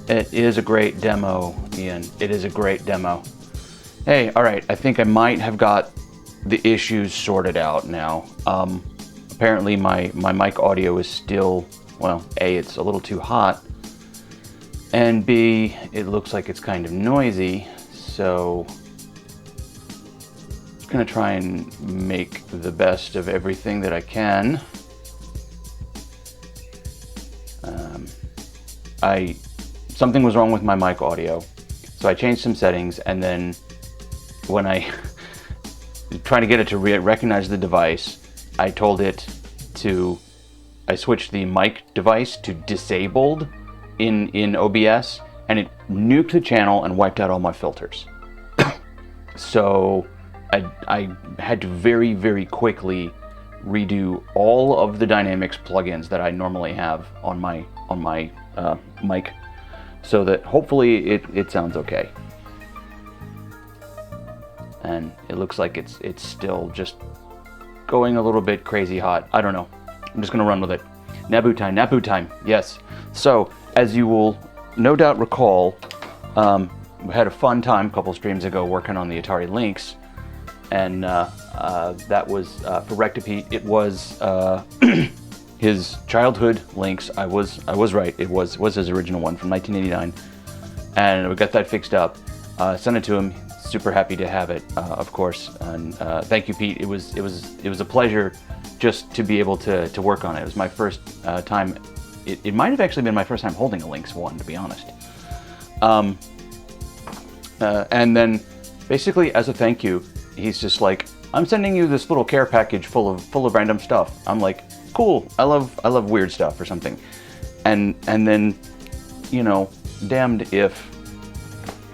It is a great demo, Ian. It is a great demo. Hey, all right, I think I might have got the issues sorted out now. Apparently my mic audio is still, well, A, it's a little too hot, and B, it looks like it's kind of noisy, so I'm gonna try and make the best of everything that I can. Something was wrong with my mic audio, so I changed some settings, and then when I trying to get it to recognize the device, I told it to, I switched the mic device to disabled in OBS, and it nuked the channel and wiped out all my filters. So I had to very, very quickly redo all of the Dynamics plugins that I normally have on my mic, so that hopefully it sounds okay. And it looks like it's still just going a little bit crazy hot. I don't know. I'm just gonna run with it. Naboo time, Naboo time, yes. So, as you will no doubt recall, we had a fun time a couple streams ago working on the Atari Lynx, and that was, for Rectipete, it was his childhood Lynx. I was right, it was his original one from 1989, and we got that fixed up, sent it to him. Super happy to have it, of course, and thank you, Pete. It was a pleasure just to be able to work on it. It was my first time. It might have actually been my first time holding a Lynx 1, to be honest. And then, basically, as a thank you, he's just like, "I'm sending you this little care package full of random stuff." I'm like, "Cool. I love weird stuff or something," and then, you know, damned if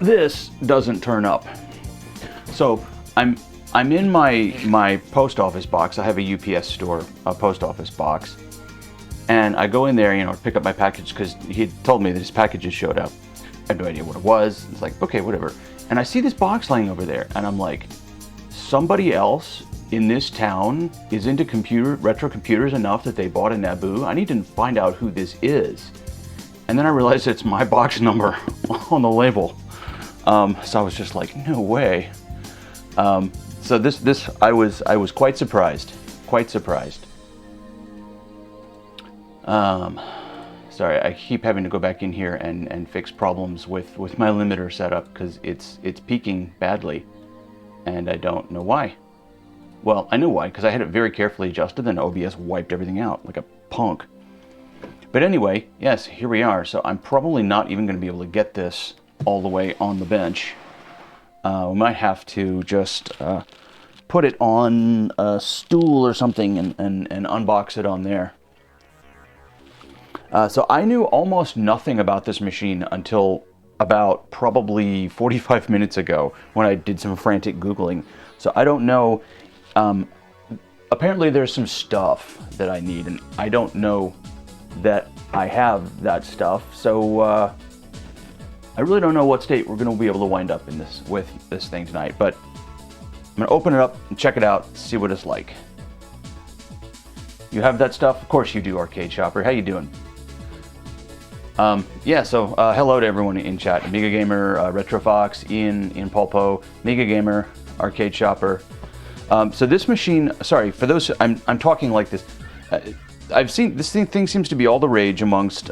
this doesn't turn up. So I'm in my post office box. I have a UPS store, a post office box, and I go in there, you know, to pick up my package because he told me that his packages showed up. I had no idea what it was. It's like, okay, whatever. And I see this box laying over there, and I'm like, somebody else in this town is into retro computers enough that they bought a Naboo. I need to find out who this is. And then I realized it's my box number on the label. So I was just like, no way. So this I was quite surprised. Sorry, I keep having to go back in here and fix problems with my limiter setup because it's peaking badly, and I don't know why. Well, I know why, because I had it very carefully adjusted, and OBS wiped everything out like a punk. But anyway, yes, here we are. So I'm probably not even going to be able to get this all the way on the bench. We might have to just put it on a stool or something and unbox it on there. So I knew almost nothing about this machine until about probably 45 minutes ago when I did some frantic Googling. So I don't know. Apparently there's some stuff that I need, and I don't know that I have that stuff. So I really don't know what state we're going to be able to wind up in with this thing tonight, but I'm going to open it up and check it out, see what it's like. You have that stuff? Of course you do, Arcade Shopper. How you doing? Yeah, so hello to everyone in chat. Amiga Gamer, Retrofox, Ian Pulpo, Amiga Gamer, Arcade Shopper. So this machine, sorry, for those, I'm talking like this. I've seen, this thing seems to be all the rage amongst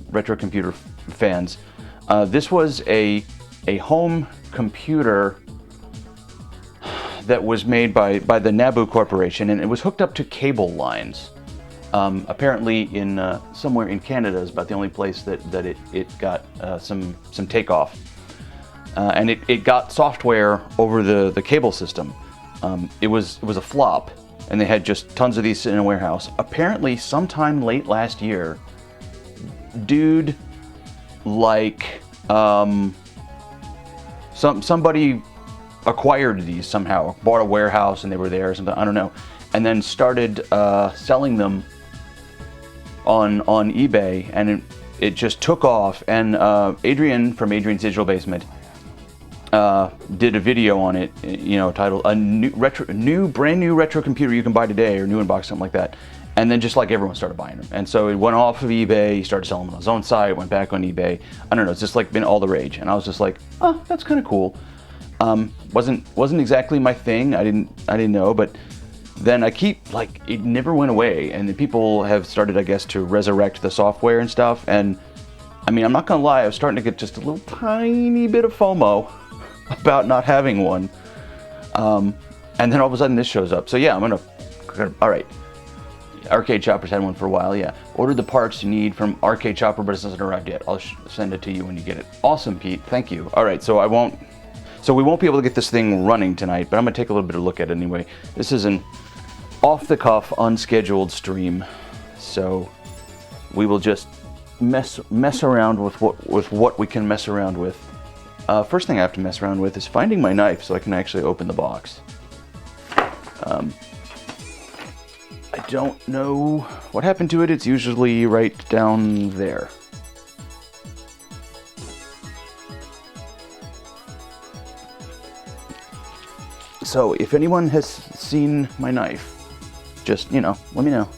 retro computer fans. This was a home computer that was made by the NABU Corporation, and it was hooked up to cable lines. Apparently in somewhere in Canada is about the only place that it got some takeoff. And it got software over the cable system. It was a flop, and they had just tons of these in a warehouse. Apparently sometime late last year, dude, like somebody acquired these somehow, bought a warehouse and they were there or something, I don't know, and then started selling them on eBay, and it just took off. And Adrian from Adrian's Digital Basement did a video on it, you know, titled "A brand new retro computer you can buy today," or "New Unbox," something like that. And then just like everyone started buying them. And so it went off of eBay, he started selling them on his own site, went back on eBay. I don't know, it's just like been all the rage. And I was just like, oh, that's kind of cool. Wasn't exactly my thing. I didn't know, but then I keep, like, it never went away. And the people have started, I guess, to resurrect the software and stuff. And I mean, I'm not gonna lie, I was starting to get just a little tiny bit of FOMO about not having one. And then all of a sudden this shows up. So yeah, all right. Arcade Chopper's had one for a while, yeah. Ordered the parts you need from Arcade Chopper, but it hasn't arrived yet. I'll send it to you when you get it. Awesome, Pete. Thank you. All right, so we won't be able to get this thing running tonight, but I'm gonna take a little bit of a look at it anyway. This is an off-the-cuff, unscheduled stream, so we will just mess around with what we can mess around with. First thing I have to mess around with is finding my knife so I can actually open the box. I don't know what happened to it. It's usually right down there. So if anyone has seen my knife, just, let me know.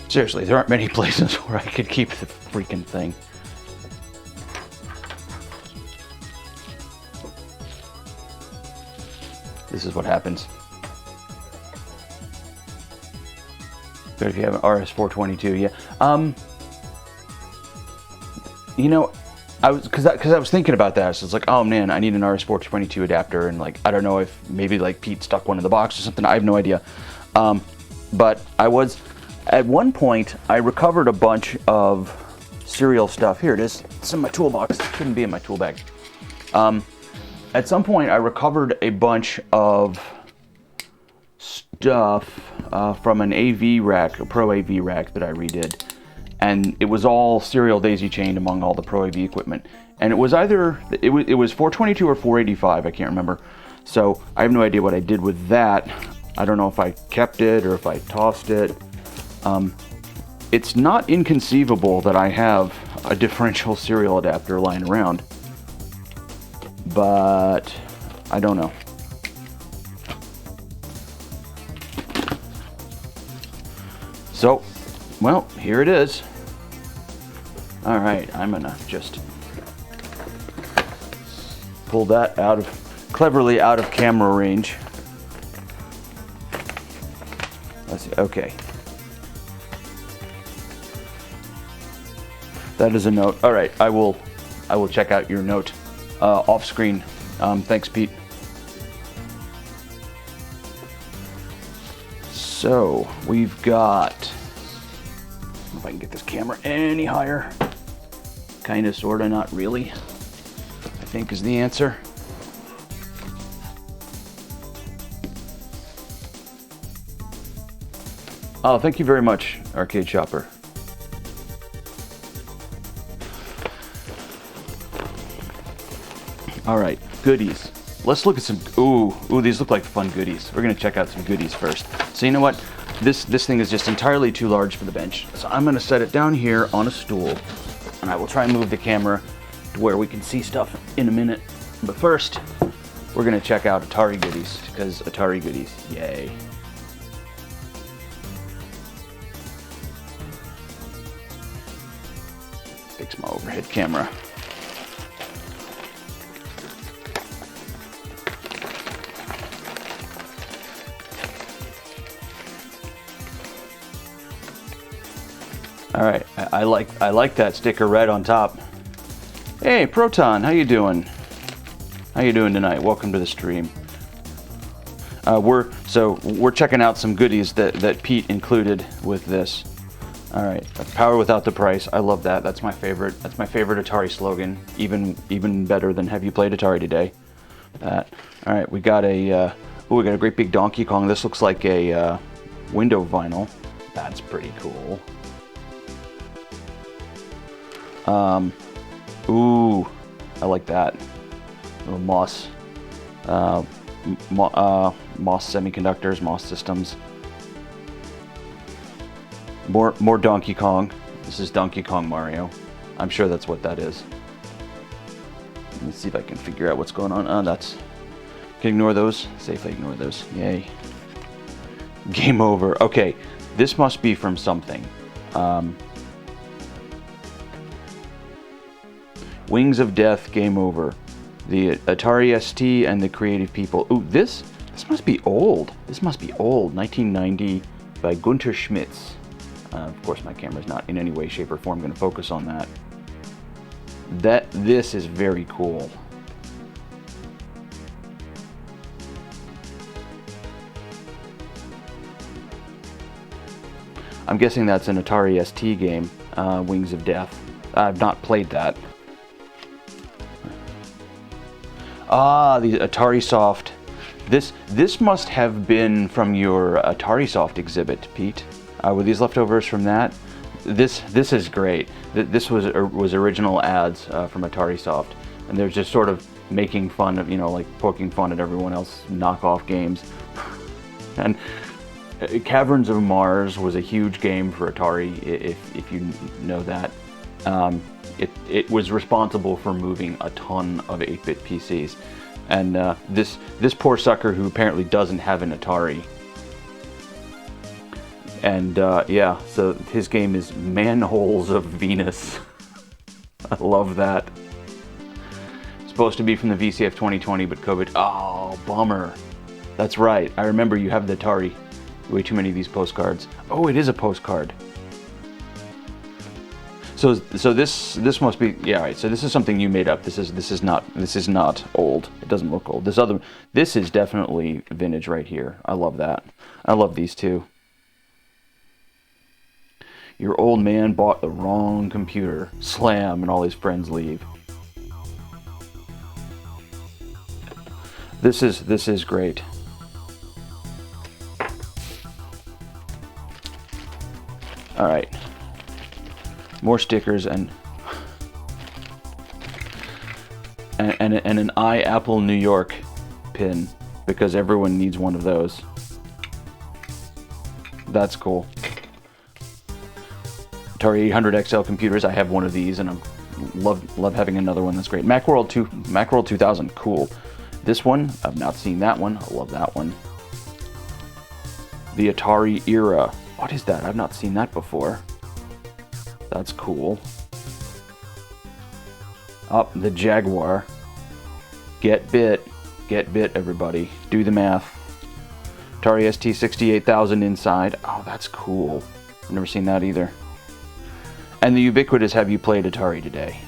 Seriously, there aren't many places where I could keep the freaking thing. This is what happens. But if you have an RS422, yeah. Because I was thinking about that. So it's like, oh man, I need an RS422 adapter, and like, I don't know if maybe like Pete stuck one in the box or something. I have no idea. But at one point, I recovered a bunch of serial stuff. Here it is. It's in my toolbox. It shouldn't be in my tool bag. At some point, I recovered a bunch of stuff from an AV rack, a Pro AV rack that I redid. And it was all serial daisy-chained among all the Pro AV equipment. And it was either, it was 422 or 485, I can't remember. So I have no idea what I did with that. I don't know if I kept it or if I tossed it. It's not inconceivable that I have a differential serial adapter lying around. But I don't know. So, well, here it is. All right, I'm gonna just pull that cleverly out of camera range. Let's see, okay. That is a note. All right, I will check out your note. Off screen. Thanks, Pete. So we've got, if I can get this camera any higher, kinda, sorta, not really, I think is the answer. Oh, thank you very much, Arcade Chopper. All right, goodies. Let's look at some, ooh, these look like fun goodies. We're gonna check out some goodies first. So you know what? This thing is just entirely too large for the bench. So I'm gonna set it down here on a stool, and I will try and move the camera to where we can see stuff in a minute. But first, we're gonna check out Atari goodies, because Atari goodies, yay. Fix my overhead camera. All right, I like that sticker red on top. Hey, Proton, how you doing? How you doing tonight? Welcome to the stream. We're checking out some goodies that Pete included with this. All right, power without the price. I love that. That's my favorite. That's my favorite Atari slogan. Even better than Have you played Atari today? All right, we got a great big Donkey Kong. This looks like a window vinyl. That's pretty cool. Ooh, I like that. A little Moss, Moss semiconductors, Moss systems. More Donkey Kong. This is Donkey Kong Mario. I'm sure that's what that is. Let me see if I can figure out what's going on. Oh, that's Can ignore those. Safely ignore those. Yay. Game over. Okay, this must be from something. Wings of Death, game over. The Atari ST and the creative people. Ooh, this must be old. This must be old. 1990 by Gunter Schmitz. Of course, my camera's not in any way, shape, or form going to focus on that. This is very cool. I'm guessing that's an Atari ST game, Wings of Death. I've not played that. Ah, the Atari Soft. This must have been from your Atari Soft exhibit, Pete. Were these leftovers from that? This is great. This was original ads from Atari Soft, and they're just sort of making fun of, like poking fun at everyone else knockoff games. And Caverns of Mars was a huge game for Atari, if you know that. It was responsible for moving a ton of 8-bit PCs. And this poor sucker who apparently doesn't have an Atari. And yeah, so his game is Manholes of Venus. I love that. Supposed to be from the VCF 2020, but COVID. Oh, bummer. That's right. I remember you have the Atari. Way too many of these postcards. Oh, it is a postcard. So this must be, yeah, right. So this is something you made up. This is not old. It doesn't look old. This is definitely vintage right here. I love that. I love these two. Your old man bought the wrong computer. Slam, and all his friends leave. This is great. All right. More stickers and an Apple New York pin, because everyone needs one of those. That's cool. Atari 800 XL computers. I have one of these, and I love having another one. That's great. Macworld 2000. Cool. This one, I've not seen that one. I love that one. The Atari era. What is that? I've not seen that before. That's cool. Up, the Jaguar. Get bit, everybody. Do the math. Atari ST 68000 inside. Oh, that's cool. I've never seen that either. And the ubiquitous Have You Played Atari Today?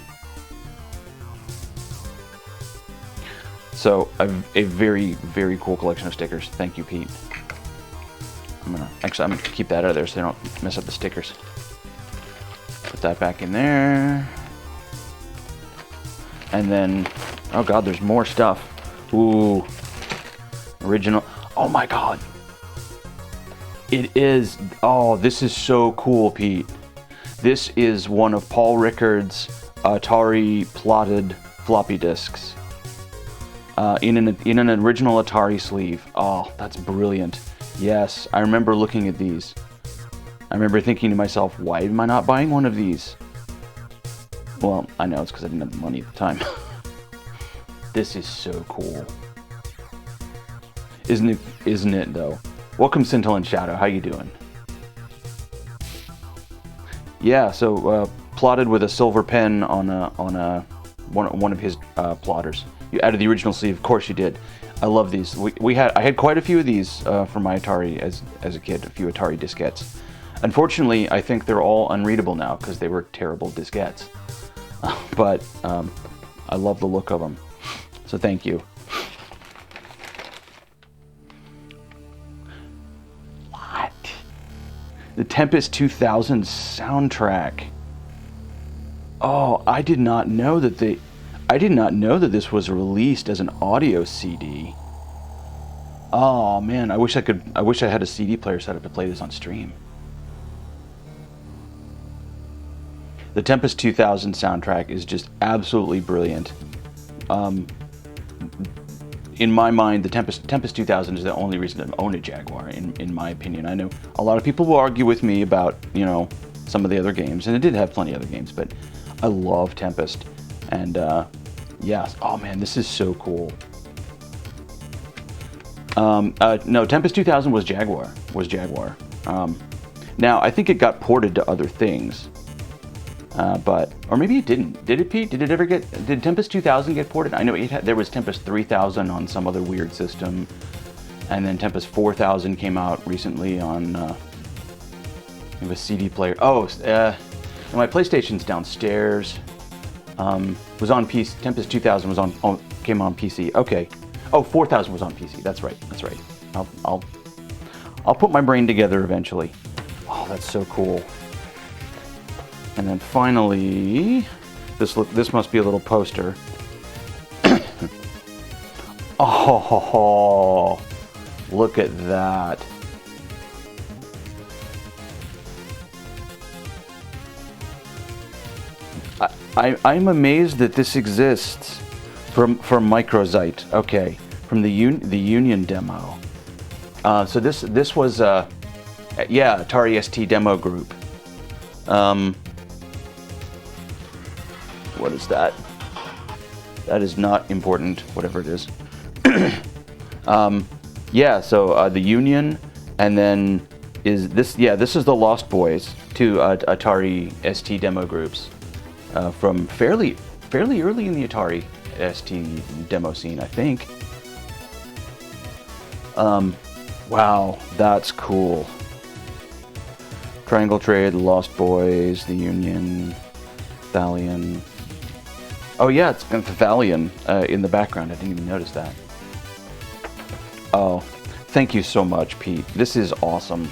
So, a very, very cool collection of stickers. Thank you, Pete. I'm gonna keep that out of there so they don't mess up the stickers. Put that back in there. And then, oh god, there's more stuff. Ooh. Original. Oh my god. It is, oh, this is so cool, Pete. This is one of Paul Rickard's Atari plotted floppy disks. In an original Atari sleeve. Oh, that's brilliant. Yes, I remember looking at these. I remember thinking to myself, why am I not buying one of these? Well, I know it's because I didn't have the money at the time. This is so cool. Isn't it though? Welcome, Scintillant Shadow. How you doing? Yeah, so plotted with a silver pen on one of his plotters. You added the original sleeve, of course you did. I love these. I had quite a few of these for my Atari as a kid, a few Atari diskettes. Unfortunately, I think they're all unreadable now because they were terrible diskettes. But I love the look of them. So thank you. What? The Tempest 2000 soundtrack. Oh, I did not know that this was released as an audio CD. Oh man, I wish I had a CD player set up to play this on stream. The Tempest 2000 soundtrack is just absolutely brilliant. In my mind, the Tempest 2000 is the only reason to own a Jaguar, in my opinion. I know a lot of people will argue with me about, some of the other games, and it did have plenty of other games, but I love Tempest. And yes, oh man, this is so cool. No, Tempest 2000 was Jaguar. Now, I think it got ported to other things. Or maybe it didn't. Did it, Pete? Did Tempest 2000 get ported? I know there was Tempest 3000 on some other weird system. And then Tempest 4000 came out recently on a CD player. Oh, my PlayStation's downstairs. Was on PC. Tempest 2000 came on PC. Okay. Oh, 4000 was on PC. That's right. I'll put my brain together eventually. Oh, that's so cool. And then finally, this must be a little poster. Oh, look at that. I'm amazed that this exists from Microsite. Okay, from the Union demo. So this was Atari ST demo group. What is that? That is not important, whatever it is. So the Union, and then this is the Lost Boys, two Atari ST demo groups from fairly early in the Atari ST demo scene, I think. Wow, that's cool. Triangle Trade, the Lost Boys, the Union, Thalion. Oh yeah, it's got Thalion in the background. I didn't even notice that. Oh, thank you so much, Pete. This is awesome.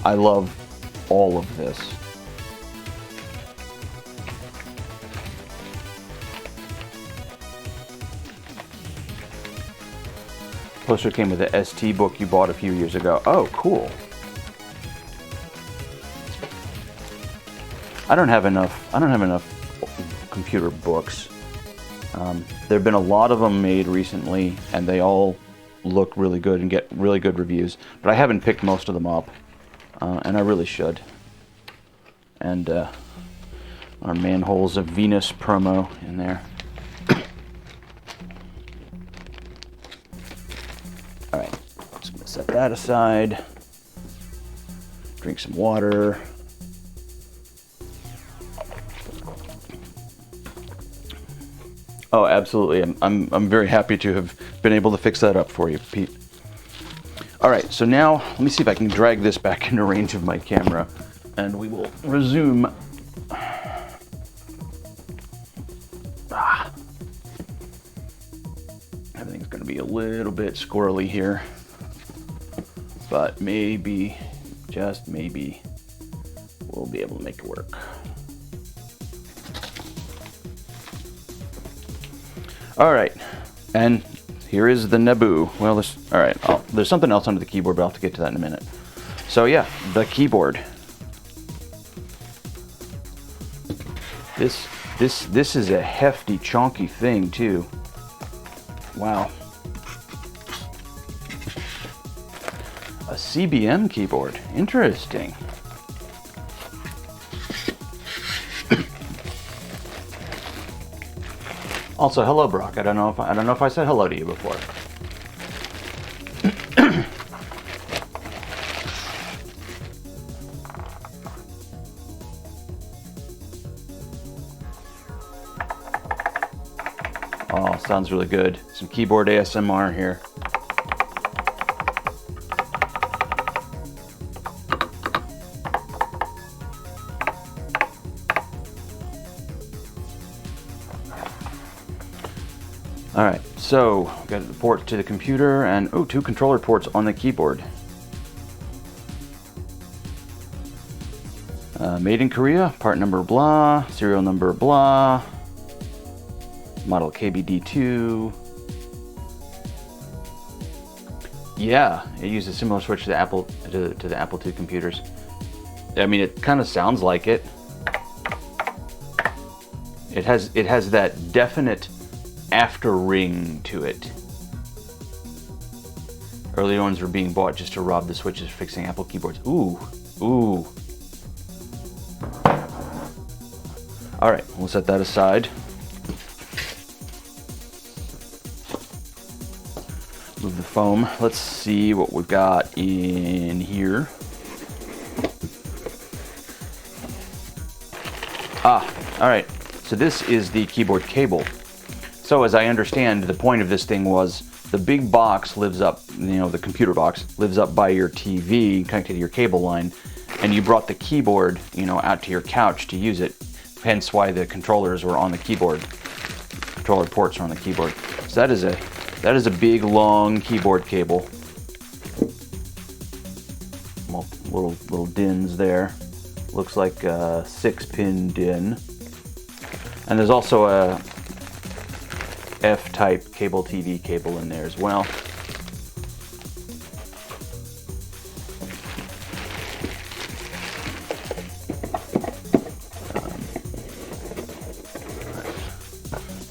I love all of this. Poster came with the ST book you bought a few years ago. Oh, cool. I don't have enough computer books. There have been a lot of them made recently, and they all look really good and get really good reviews. But I haven't picked most of them up, and I really should. And our Manholes of Venus promo in there. All right, just gonna set that aside. Drink some water. Oh, absolutely. I'm very happy to have been able to fix that up for you, Pete. All right, so now let me see if I can drag this back into range of my camera, and we will resume. Everything's going to be a little bit squirrely here, but maybe, just maybe, we'll be able to make it work. All right, and here is the Naboo. Well, there's something else under the keyboard, but I'll have to get to that in a minute. So yeah, the keyboard. This is a hefty, chonky thing too. Wow. A CBM keyboard. Interesting. Also, hello, Brock. I don't know if I said hello to you before. Oh, sounds really good. Some keyboard ASMR here. All right, so got the port to the computer and two controller ports on the keyboard. Made in Korea, part number blah, serial number blah, model KBD2. Yeah, it uses a similar switch to the Apple II computers. I mean, it kind of sounds like it. It has that definite after ring to it. Earlier ones were being bought just to rob the switches for fixing Apple keyboards. Ooh. All right, we'll set that aside. Move the styrofoam. Let's see what we've got in here. All right. So this is the keyboard cable. So as I understand, the point of this thing was the big box lives up, the computer box lives up by your TV connected to your cable line, and you brought the keyboard, out to your couch to use it. Hence why the controllers were on the keyboard. Controller ports are on the keyboard. So that is a big long keyboard cable. Little DINs there. Looks like a 6-pin DIN. And there's also a F-type cable TV cable in there as well.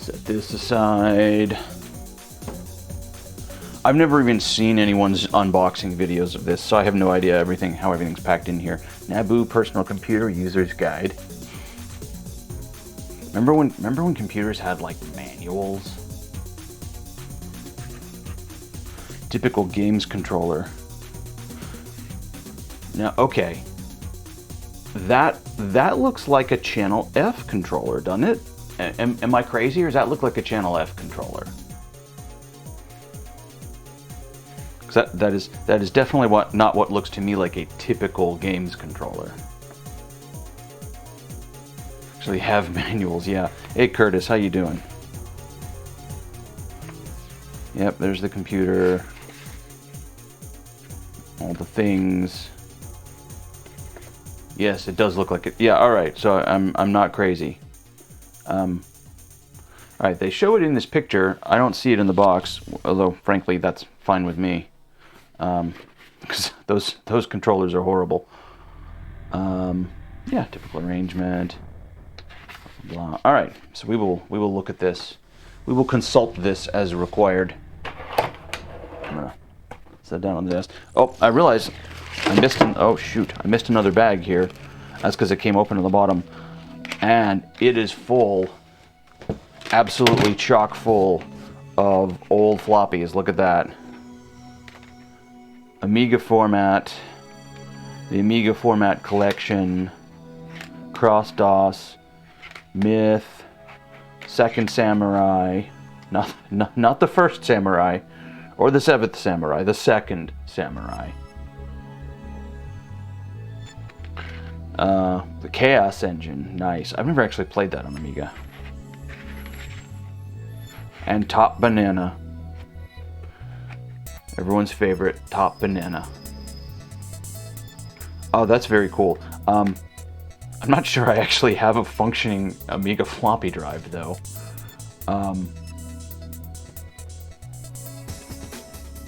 Set this aside. I've never even seen anyone's unboxing videos of this, so I have no idea how everything's packed in here. NABU Personal Computer User's Guide. Remember when computers had like manuals? Typical games controller. Now, okay. That looks like a Channel F controller, doesn't it? Am I crazy, or does that look like a Channel F controller? That is definitely not what looks to me like a typical games controller. Actually have manuals, yeah. Hey Curtis, how you doing? Yep, there's the computer. All the things. Yes, it does look like it. Yeah, all right. So I'm not crazy. All right, they show it in this picture. I don't see it in the box, although frankly that's fine with me. Because those controllers are horrible. Yeah, typical arrangement. Blah. All right, so we will look at this. We will consult this as required. I'm gonna set it down on the desk. Oh, I realized I missed I missed another bag here. That's because it came open at the bottom, and it is full, absolutely chock full of old floppies. Look at that. Amiga format, the Amiga format collection, Cross-DOS, Myth, Second Samurai, not the first Samurai, or the Seventh Samurai, the Second Samurai. The Chaos Engine, nice. I've never actually played that on Amiga. And Top Banana. Everyone's favorite, Top Banana. Oh, that's very cool. I'm not sure I actually have a functioning Amiga floppy drive, though.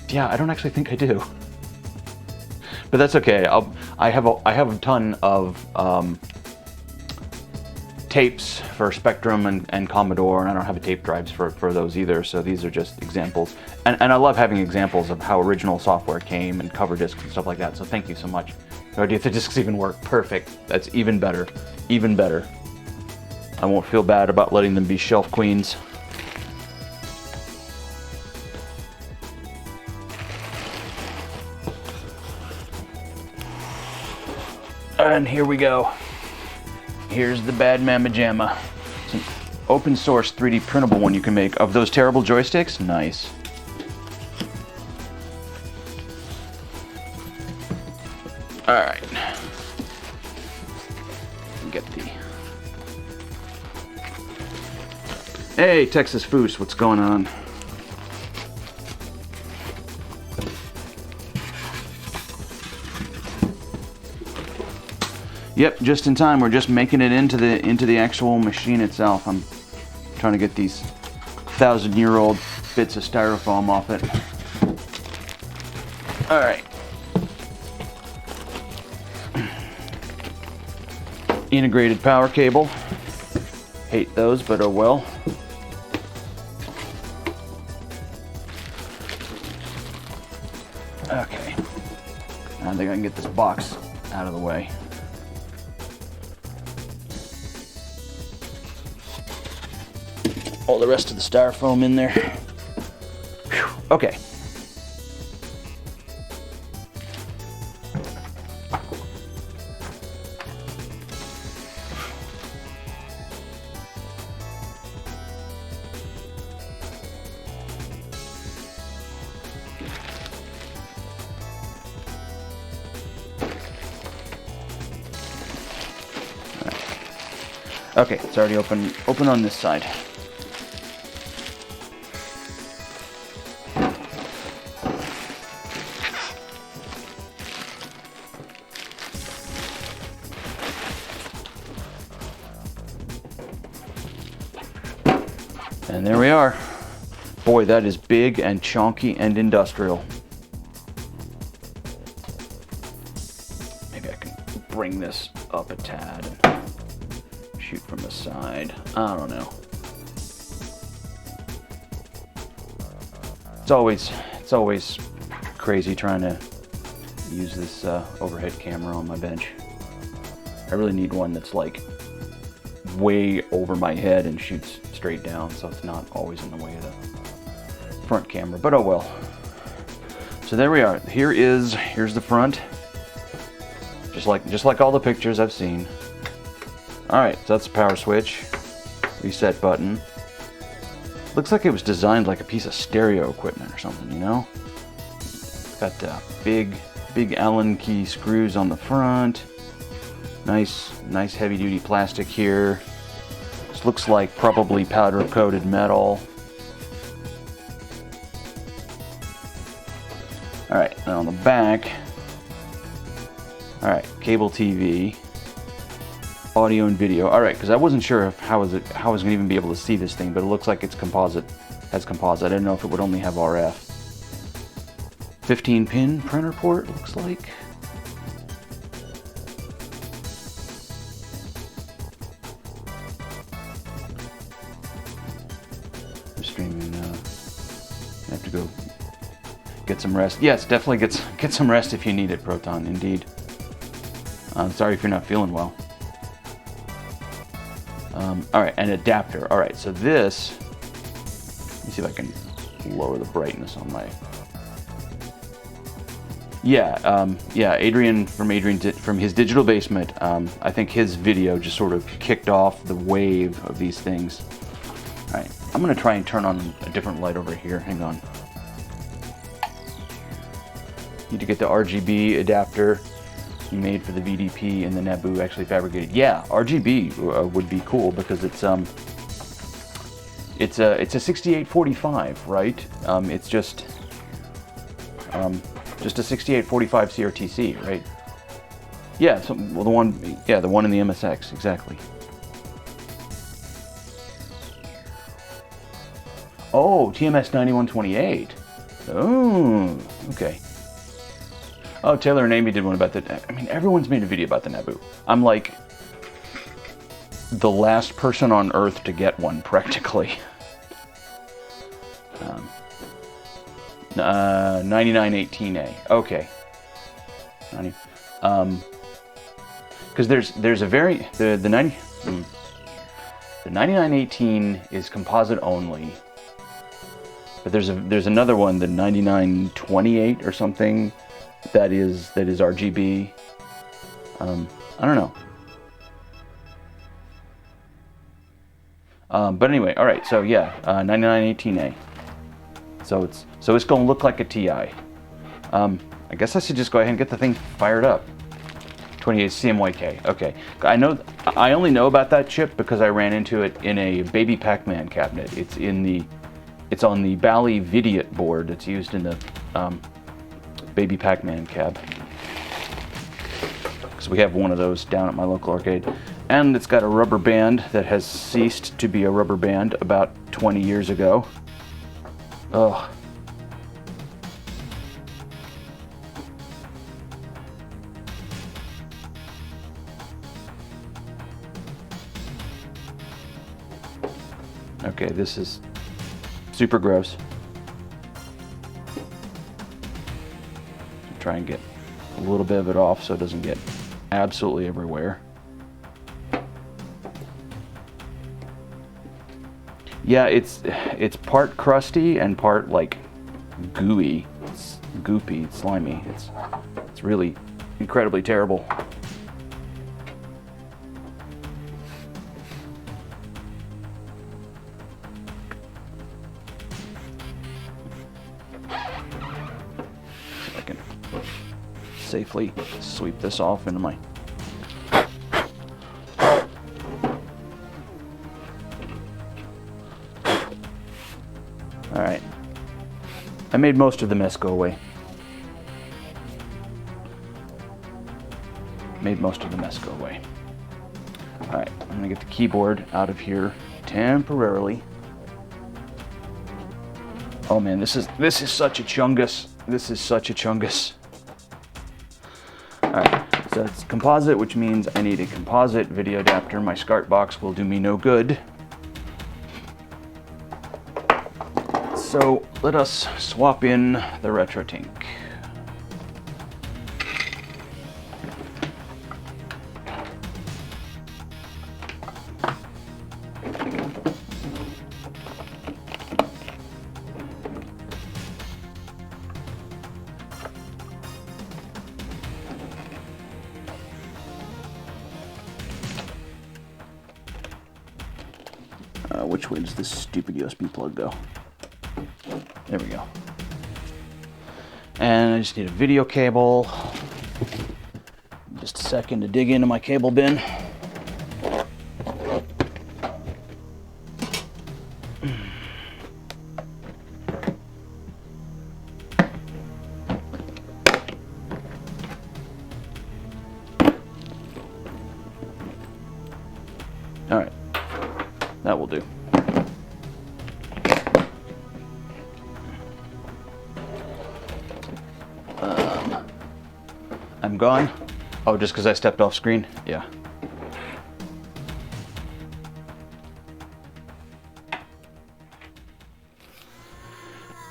Yeah, I don't actually think I do. But that's okay. I have a ton of tapes for Spectrum and Commodore, and I don't have a tape drives for those either, so these are just examples. And I love having examples of how original software came and cover discs and stuff like that, so thank you so much. Or if the discs even work, perfect. That's even better. Even better. I won't feel bad about letting them be shelf queens. And here we go. Here's the Bad Mamma Jamma. It's an open source 3D printable one you can make of those terrible joysticks. Nice. All right. Get the. Hey, Texas Foos, what's going on? Yep, just in time. We're just making it into the actual machine itself. I'm trying to get these 1,000-year-old bits of styrofoam off it. All right. Integrated power cable. Hate those, but oh well. Okay. I think I can get this box out of the way. All the rest of the styrofoam in there. Whew. Okay. Okay, it's already open on this side. And there we are. Boy, that is big and chonky and industrial. Maybe I can bring this up a tad and shoot from the side. I don't know. It's always crazy trying to use this overhead camera on my bench. I really need one that's like way over my head and shoots straight down, so it's not always in the way of the front camera, but oh well. So there we are. Here's the front. Just like all the pictures I've seen. Alright, so that's the power switch. Reset button. Looks like it was designed like a piece of stereo equipment or something, you know? It's got big Allen key screws on the front. Nice heavy duty plastic here. This looks like probably powder coated metal. Alright, and on the back, alright, cable TV, audio and video. Alright, because I wasn't sure how I was going to even be able to see this thing, but it looks like it's composite. Has composite. I didn't know if it would only have RF. 15-pin printer port, looks like. Streaming. I have to go get some rest. Yes, definitely get some rest if you need it, Proton. Indeed. I'm sorry if you're not feeling well. All right, an adapter. All right, so this. Let me see if I can lower the brightness on my. Yeah, Adrian from his digital basement. I think his video just sort of kicked off the wave of these things. All right, I'm gonna try and turn on a different light over here. Hang on. Need to get the RGB adapter you made for the VDP and the Naboo actually fabricated. Yeah, RGB would be cool because it's a 6845, right? It's just a 6845 CRTC, right? Yeah, the one in the MSX, exactly. Oh, TMS 9128. Oh, okay. Oh, Taylor and Amy did one about that. I mean, everyone's made a video about the Naboo. I'm like the last person on Earth to get one, practically. 9918A. Okay. Because there's a very the 9918 is composite only. But there's another one, the 9928 or something, that is RGB. I don't know. But anyway, all right. So yeah, 9918A. So it's going to look like a TI. I guess I should just go ahead and get the thing fired up. 28 CMYK. Okay. I only know about that chip because I ran into it in a Baby Pac-Man cabinet. It's on the Bally Vidiot board that's used in the Baby Pac-Man cab. Because we have one of those down at my local arcade. And it's got a rubber band that has ceased to be a rubber band about 20 years ago. Ugh. Okay, this is super gross. Try and get a little bit of it off so it doesn't get absolutely everywhere. Yeah, it's part crusty and part like gooey. It's goopy, it's slimy. It's really incredibly terrible. See if I can safely sweep this off into my I made most of the mess go away. Made most of the mess go away. All right, I'm gonna get the keyboard out of here temporarily. Oh man, this is such a chungus. This is such a chungus. All right, so it's composite, which means I need a composite video adapter. My SCART box will do me no good. So let us swap in the RetroTink. Which way does this stupid USB plug go? There we go. And I just need a video cable. Just a second to dig into my cable bin. All right, that will do. I'm gone. Oh, just because I stepped off screen? Yeah.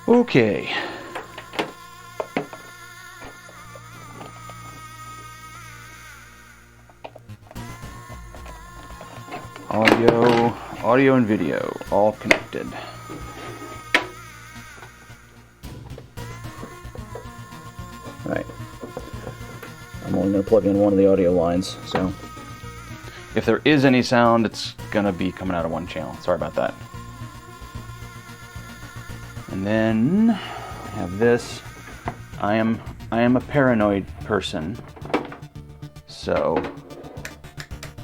Okay. Audio and video, all connected. Right. I'm only going to plug in one of the audio lines, so if there is any sound, it's going to be coming out of one channel. Sorry about that. And then I have this. I am a paranoid person, so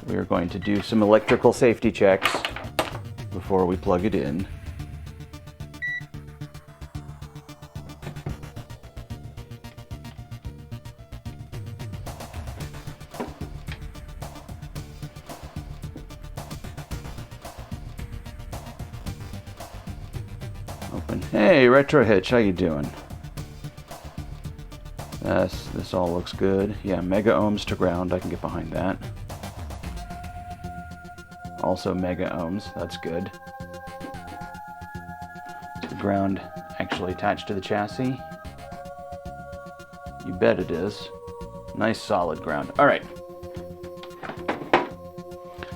we are going to do some electrical safety checks before we plug it in. Open. Hey, Retro Hitch, how you doing? This all looks good. Yeah, mega ohms to ground. I can get behind that. Also mega ohms. That's good. Is the ground actually attached to the chassis? You bet it is. Nice solid ground. All right.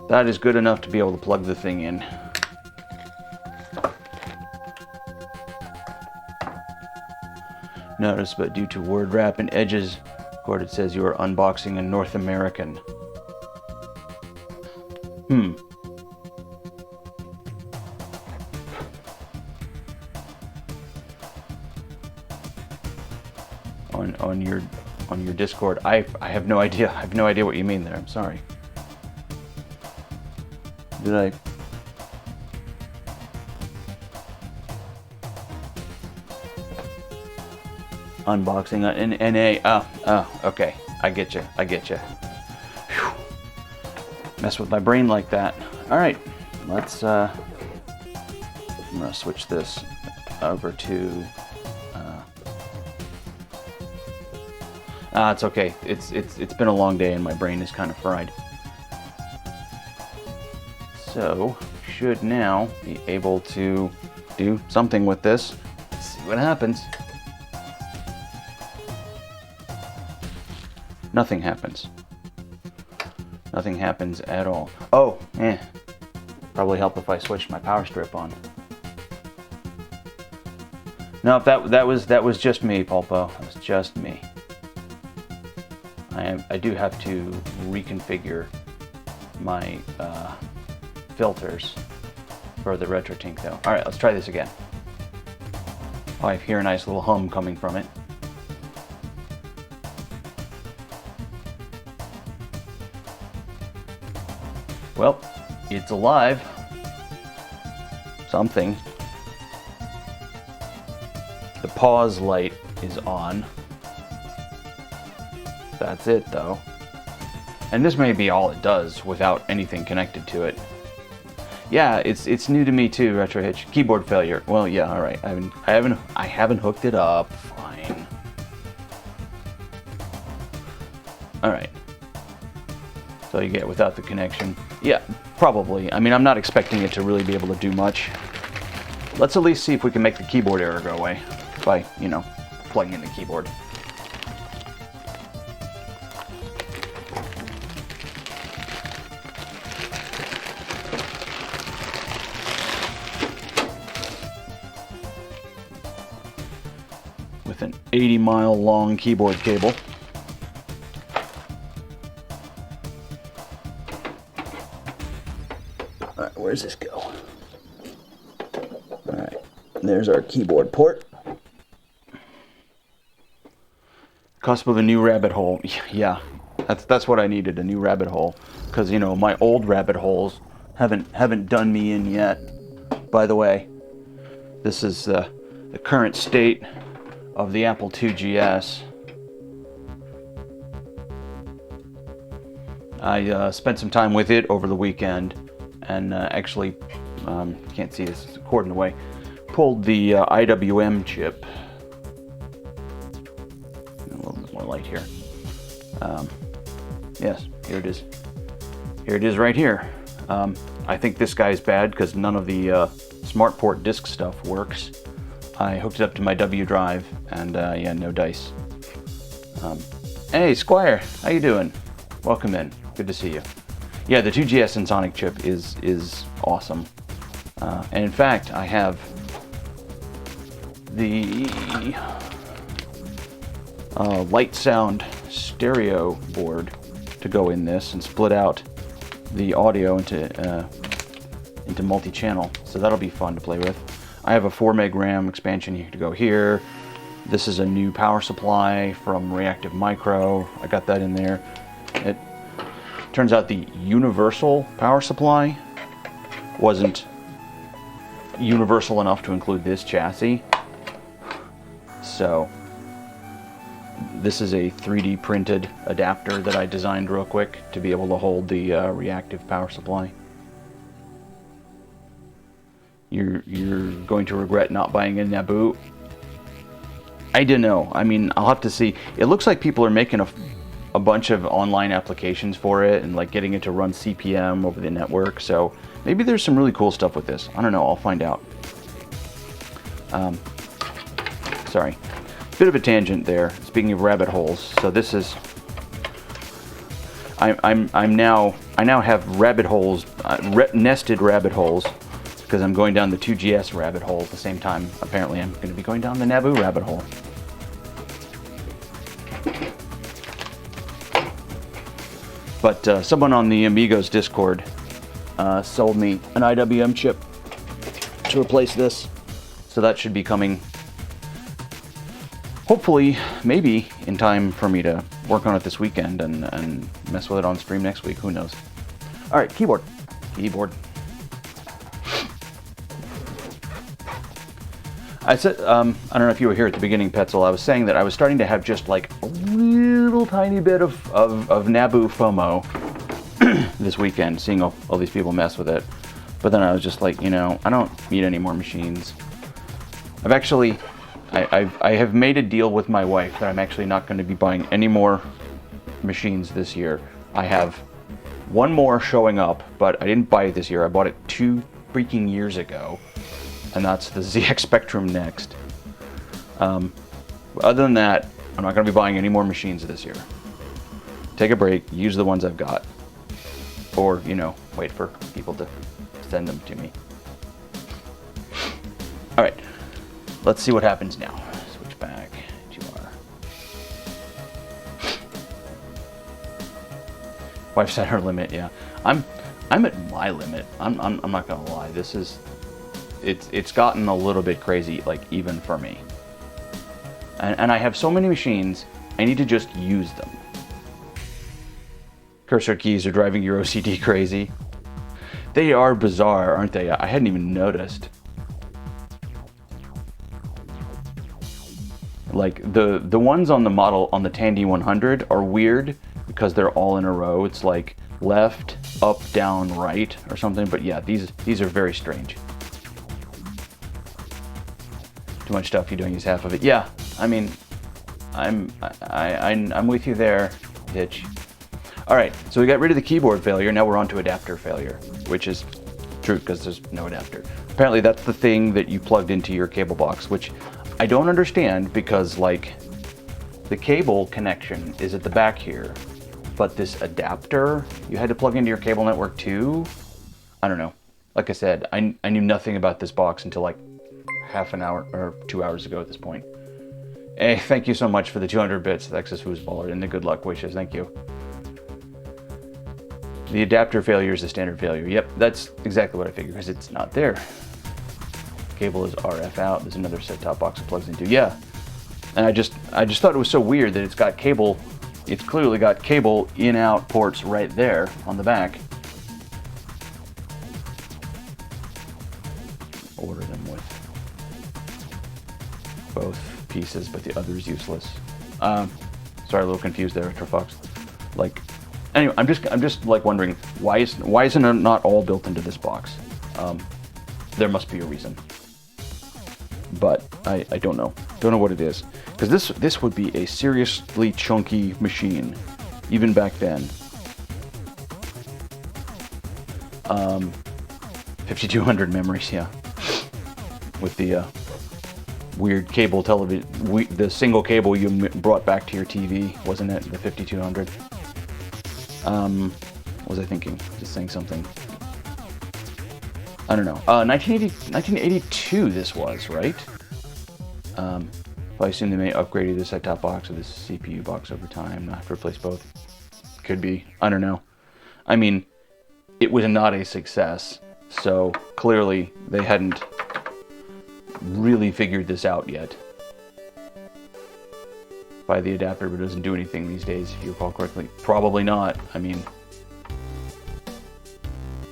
That is good enough to be able to plug the thing in. Notice, but due to word wrap and edges, Cord, it says you are unboxing a North American. On your Discord, I have no idea. I have no idea what you mean there. I'm sorry. Did I? Unboxing an NA. Oh, okay. I get you. Whew. Mess with my brain like that. All right, let's. I'm gonna switch this over to. It's okay. It's been a long day and my brain is kind of fried. So should now be able to do something with this. Let's see what happens. Nothing happens. Nothing happens at all. Oh, probably help if I switched my power strip on. No, that was just me, Pulpo. That was just me. I do have to reconfigure my filters for the RetroTink though. All right, let's try this again. Oh, I hear a nice little hum coming from it. Well, it's alive. Something. pause light is on. That's it though. And this may be all it does without anything connected to it. Yeah, it's new to me too, Retro Hitch. Keyboard failure. Well, yeah, all right. I haven't hooked it up. Fine. All right. So you get without the connection. Yeah, probably. I mean, I'm not expecting it to really be able to do much. Let's at least see if we can make the keyboard error go away by, you know, plugging in the keyboard. With an 80-mile long keyboard cable. All right, where's this go? All right, there's our keyboard port. Cusp of a new rabbit hole. Yeah, that's what I needed, a new rabbit hole. Because, you know, my old rabbit holes haven't done me in yet. By the way, this is the current state of the Apple IIgs. I spent some time with it over the weekend, and actually, can't see this, it's cordoned away, pulled the IWM chip. A little bit more light here. Yes, here it is. Here it is right here. I think this guy's bad because none of the SmartPort disk stuff works. I hooked it up to my W drive, and yeah, no dice. Hey, Squire, how you doing? Welcome in. Good to see you. Yeah, the 2GS Ensoniq chip is awesome. And in fact, I have the light sound stereo board to go in this and split out the audio into multi-channel. So that'll be fun to play with. I have a 4 meg RAM expansion here to go here. This is a new power supply from Reactive Micro. I got that in there. It turns out the universal power supply wasn't universal enough to include this chassis. So this is a 3D printed adapter that I designed real quick to be able to hold the reactive power supply. You're going to regret not buying a Naboo. I don't know. I mean, I'll have to see. It looks like people are making a bunch of online applications for it and like getting it to run CPM over the network. So maybe there's some really cool stuff with this. I don't know. I'll find out. Sorry, bit of a tangent there. Speaking of rabbit holes, so this is. I now have rabbit holes, nested rabbit holes. Because I'm going down the 2GS rabbit hole at the same time. Apparently I'm going to be going down the Naboo rabbit hole. But someone on the Amigos Discord sold me an IWM chip to replace this. So that should be coming, hopefully, maybe in time for me to work on it this weekend and mess with it on stream next week. Who knows? All right, keyboard. I said, I don't know if you were here at the beginning, Petzel. I was saying that I was starting to have just like a little tiny bit of Naboo FOMO this weekend, seeing all these people mess with it. But then I was just like, you know, I don't need any more machines. I've actually, I have made a deal with my wife that I'm actually not going to be buying any more machines this year. I have one more showing up, but I didn't buy it this year. I bought it 2 freaking years ago. And that's the ZX Spectrum Next. Other than that, I'm not going to be buying any more machines this year. Take a break, use the ones I've got. Or, you know, wait for people to send them to me. Alright, let's see what happens now. Switch back to our... Wife set her limit, yeah. I'm at my limit. I'm not going to lie. This is... It's gotten a little bit crazy, like even for me. And I have so many machines, I need to just use them. Cursor keys are driving your OCD crazy. They are bizarre, aren't they? I hadn't even noticed. Like the ones on the model on the Tandy 100 are weird because they're all in a row. It's like left, up, down, right, or something. But yeah, these are very strange. Too much stuff. You don't use half of it. Yeah, I mean, I'm with you there, Hitch. All right, so we got rid of the keyboard failure. Now we're on to adapter failure, which is true because there's no adapter. Apparently, that's the thing that you plugged into your cable box, which I don't understand because like the cable connection is at the back here, but this adapter you had to plug into your cable network too. I don't know. Like I said, I knew nothing about this box until like half an hour or 2 hours ago at this point. Hey, thank you so much for the 200 bits, Texas Foosballer, and the good luck wishes. Thank you. The adapter failure is a standard failure. Yep, that's exactly what I figured because it's not there. Cable is RF out. There's another set-top box it plugs into. Yeah, and I just thought it was so weird that it's got cable. It's clearly got cable in-out ports right there on the back. Order them with both pieces, but the other is useless. Sorry, a little confused there, Retrofox. Like, anyway, I'm just like wondering why isn't it not all built into this box? There must be a reason, but I don't know. Don't know what it is, because this would be a seriously chunky machine, even back then. 5200 memories, yeah, with the weird cable television, the single cable you brought back to your TV, wasn't it? The 5200. What was I thinking? Just saying something. I don't know. 1982 this was, right? I assume they may upgrade the set-top box or the CPU box over time, not have to replace both. Could be. I don't know. I mean, it was not a success, so clearly they hadn't really figured this out yet. Buy the adapter, but it doesn't do anything these days, if you recall correctly. Probably not. I mean,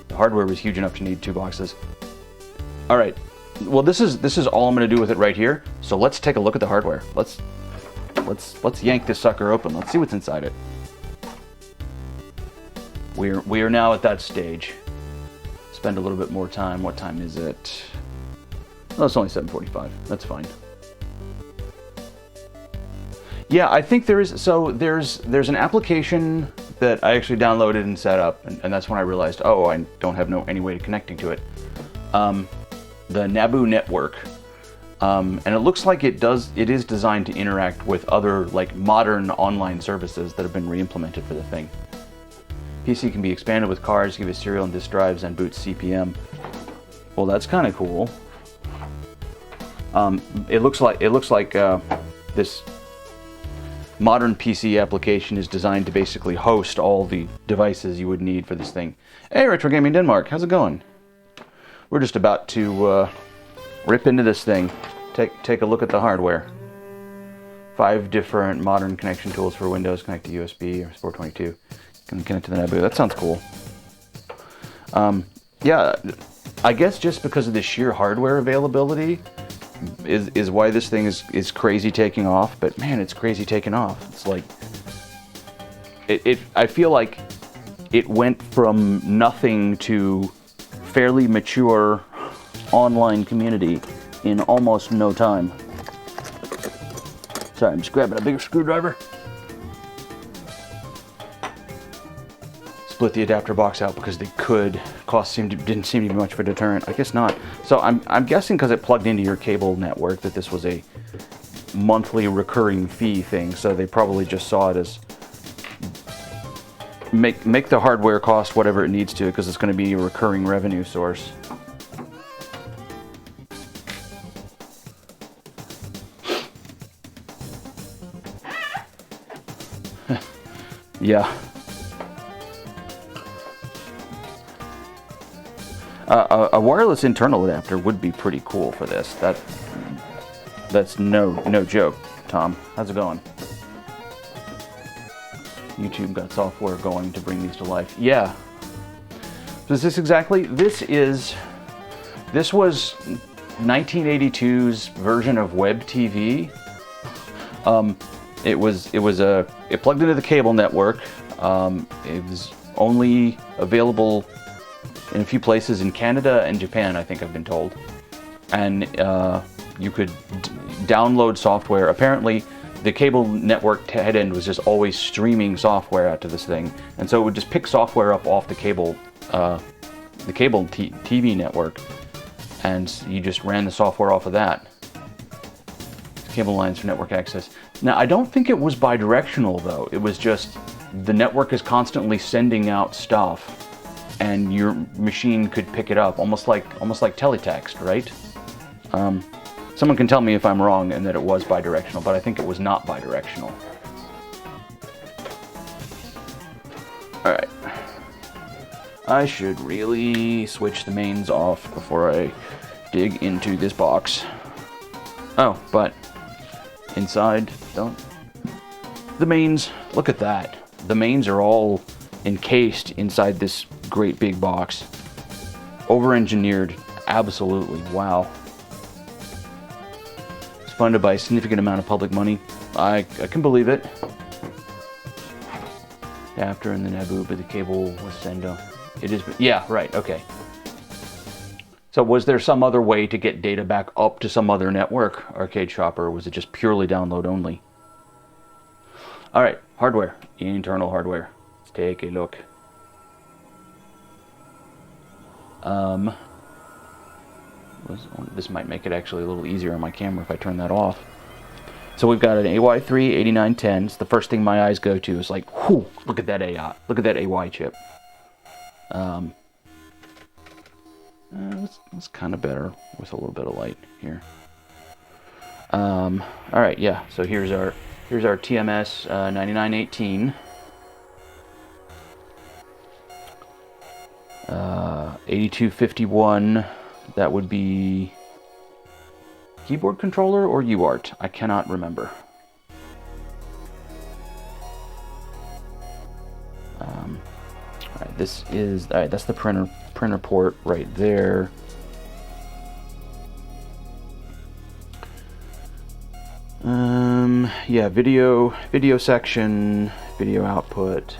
the hardware was huge enough to need two boxes. All right. Well, this is all I'm going to do with it right here. So let's take a look at the hardware. Let's yank this sucker open. Let's see what's inside it. We are now at that stage. Spend a little bit more time. What time is it? Oh, it's only 7:45. That's fine. Yeah, I think there is. So there's an application that I actually downloaded and set up, and that's when I realized, oh, I don't have any way of connecting to it. The Naboo network, and it looks like it is designed to interact with other like modern online services that have been re-implemented for the thing. PC can be expanded with cards, give it serial and disk drives, and boot CPM. Well, that's kind of cool. It looks like this modern PC application is designed to basically host all the devices you would need for this thing. Hey, Retro Gaming Denmark, how's it going? We're just about to rip into this thing. Take a look at the hardware. 5 different modern connection tools for Windows. Connect to USB or 422. Can connect to the Naboo. That sounds cool. Yeah, I guess just because of the sheer hardware availability is why this thing is crazy taking off. But man, it's crazy taking off. It's like I feel like it went from nothing to fairly mature online community in almost no time. Sorry, I'm just grabbing a bigger screwdriver. Split the adapter box out because they could. Cost didn't seem to be much of a deterrent. I guess not. So I'm guessing because it plugged into your cable network that this was a monthly recurring fee thing. So they probably just saw it as make the hardware cost whatever it needs to because it's going to be a recurring revenue source. Yeah. A wireless internal adapter would be pretty cool for this. That's no joke, Tom. How's it going? YouTube got software going to bring these to life. Yeah. So is this exactly? This was 1982's version of web TV. It plugged into the cable network. It was only available in a few places in Canada and Japan, I think I've been told. And you could download software. Apparently, the cable network head end was just always streaming software out to this thing, and so it would just pick software up off the cable TV network, and you just ran the software off of that. Cable lines for network access. Now, I don't think it was bidirectional though. It was just the network is constantly sending out stuff, and your machine could pick it up, almost like teletext, right? Someone can tell me if I'm wrong and that it was bidirectional, but I think it was not bidirectional. All right. I should really switch the mains off before I dig into this box. Oh, but inside, the mains, look at that. The mains are all encased inside this great big box. Over-engineered, absolutely, wow. It's funded by a significant amount of public money. I can believe it. Adapter in the Naboo, but the cable was sent on. It is, yeah, right, okay. So was there some other way to get data back up to some other network, Arcade Shopper, or was it just purely download only? All right, hardware, internal hardware. Let's take a look. This might make it actually a little easier on my camera if I turn that off. So we've got an AY3 8910. It's the first thing my eyes go to. Is like, whew, look at that AI, look at that AY chip. It's kind of better with a little bit of light here. All right, yeah. So here's our TMS 9918. 8251. That would be keyboard controller or UART. I cannot remember. Alright, this is alright. That's the printer port right there. Yeah, video section, video output.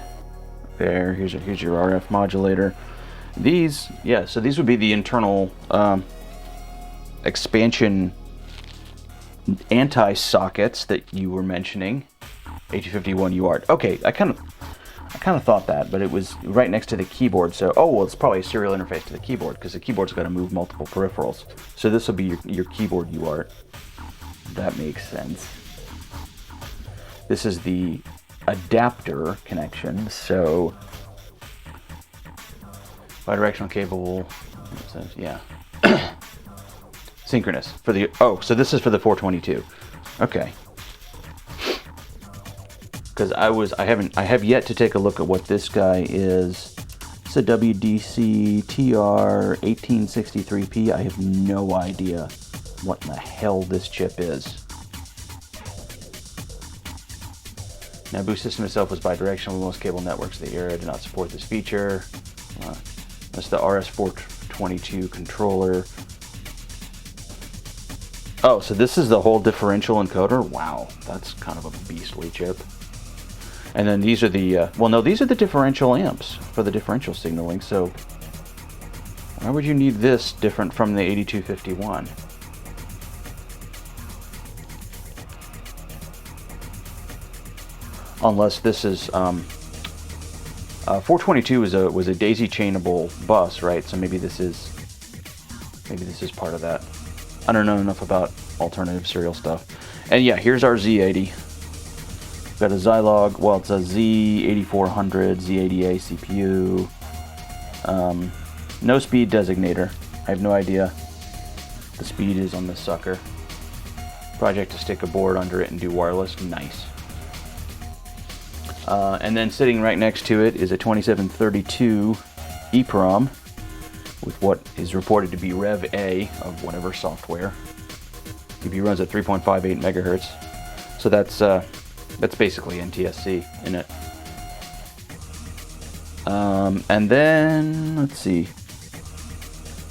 There. Here's your RF modulator. These, yeah, so these would be the internal expansion anti-sockets that you were mentioning. 8251 UART. Okay, I kind of thought that, but it was right next to the keyboard. So, oh well, it's probably a serial interface to the keyboard because the keyboard's got to move multiple peripherals. So this will be your keyboard UART. That makes sense. This is the adapter connection. So bidirectional cable. Yeah. Synchronous for the. Oh, so this is for the 422. Okay. Because I have yet to take a look at what this guy is. It's a WDC TR 1863P. I have no idea what the hell this chip is. Naboo system itself was bidirectional. Most cable networks of the era did not support this feature. That's the RS422 controller. Oh, so this is the whole differential encoder? Wow, that's kind of a beastly chip. And then these are the, well no, these are the differential amps for the differential signaling, so why would you need this different from the 8251? Unless this is, 422 was a daisy chainable bus, right? So maybe this is part of that. I don't know enough about alternative serial stuff. And yeah, here's our Z80. We've got a Zilog, well, it's a Z8400 Z80A CPU. No speed designator. I have no idea the speed is on this sucker. Project to stick a board under it and do wireless. Nice. And then sitting right next to it is a 2732 EEPROM with what is reported to be Rev A of whatever software. CPU runs at 3.58 megahertz. So that's basically NTSC in it. And then let's see,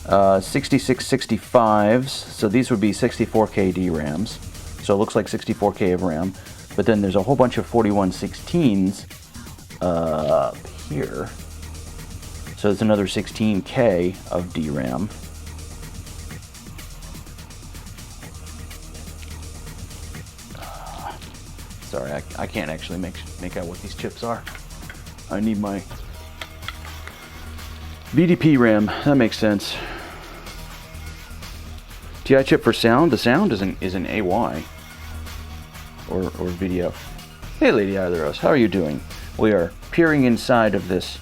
6665s. So these would be 64K DRAMs. So it looks like 64K of RAM. But then there's a whole bunch of 4116s up here. So it's another 16K of DRAM. Sorry, I can't actually make out what these chips are. I need my VDP RAM. That makes sense. TI chip for sound. The sound is an AY or video. Hey, Lady Ileros, how are you doing? We are peering inside of this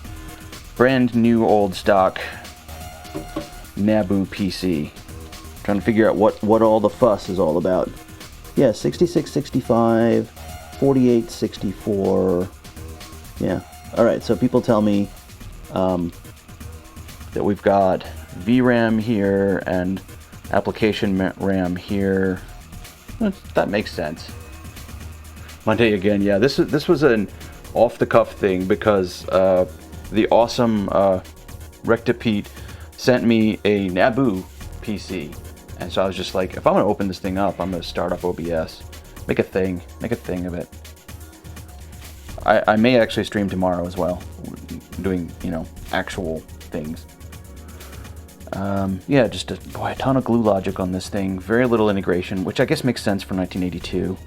brand new old stock Naboo PC, trying to figure out what all the fuss is all about. Yeah, 6665, 4864. Yeah. All right. So people tell me that we've got VRAM here and application RAM here. That makes sense. Monday again. Yeah. This was an off-the-cuff thing because the awesome Rectipete sent me a Naboo PC, and so I was just like, if I'm gonna open this thing up, I'm gonna start up OBS, make a thing of it. I may actually stream tomorrow as well, doing actual things. Yeah, just a ton of glue logic on this thing, very little integration, which I guess makes sense for 1982.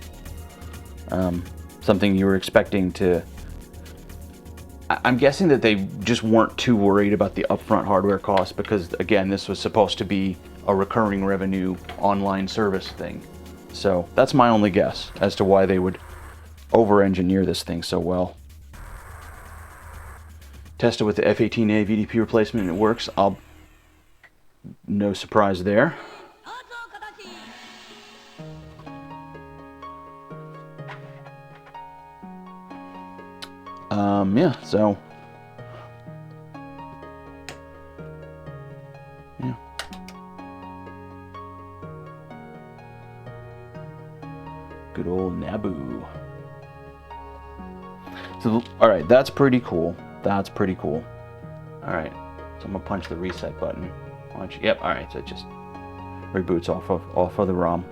Something you were expecting to. I'm guessing that they just weren't too worried about the upfront hardware costs because, again, this was supposed to be a recurring revenue online service thing. So that's my only guess as to why they would over-engineer this thing so well. Tested with the F18A VDP replacement and it works. No surprise there. Yeah, so yeah. Good old Naboo. So, all right, that's pretty cool. That's pretty cool. All right, so I'm gonna punch the reset button. Yep. All right, so it just reboots off of the ROM.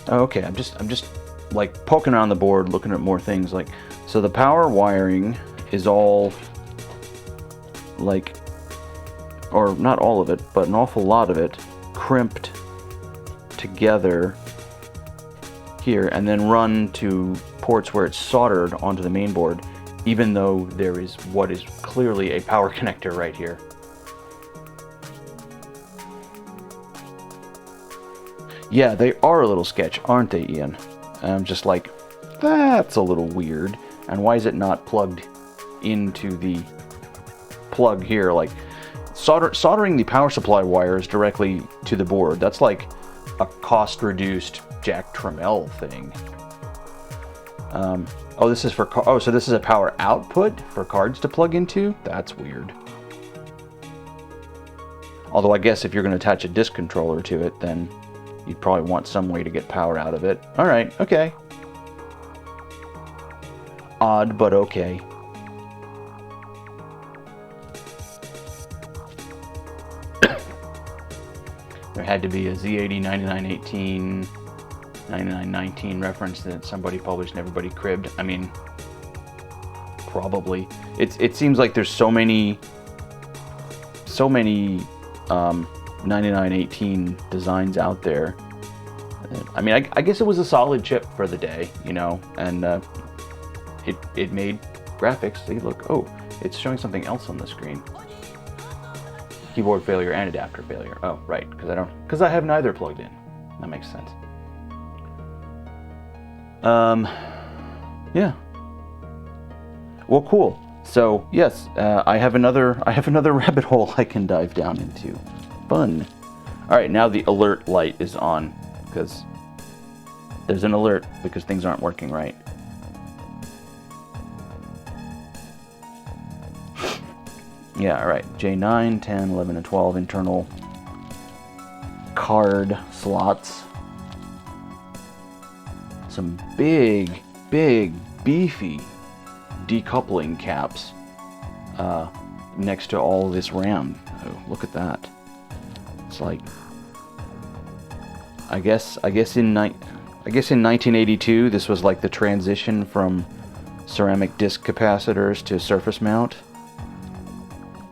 Okay, I'm just like poking around the board, looking at more things. Like, so the power wiring is all like, or not all of it, but an awful lot of it crimped together here and then run to ports where it's soldered onto the main board, even though there is what is clearly a power connector right here. Yeah, they are a little sketch, aren't they, Ian? And I'm just like, that's a little weird. And why is it not plugged into the plug here? Like, soldering the power supply wires directly to the board, that's like a cost-reduced Jack Tramiel thing. Oh, this is for so this is a power output for cards to plug into? That's weird. Although I guess if you're going to attach a disk controller to it, then you'd probably want some way to get power out of it. All right, okay. Odd, but okay. There had to be a Z80 9918, 9919 reference that somebody published and everybody cribbed. I mean, probably. It seems like there's so many 9918 designs out there. I mean, I guess it was a solid chip for the day, and it made graphics. See, look, oh, it's showing something else on the screen. Keyboard failure and adapter failure. Oh, right, because I have neither plugged in. That makes sense. Yeah. Well, cool. So yes, I have another rabbit hole I can dive down into. Fun. All right, now the alert light is on because there's an alert because things aren't working right. Yeah, all right. J9, 10, 11, and 12 internal card slots. Some big, beefy decoupling caps. next to all this RAM. Oh, look at that. It's like, I guess in 1982 this was like the transition from ceramic disc capacitors to surface mount.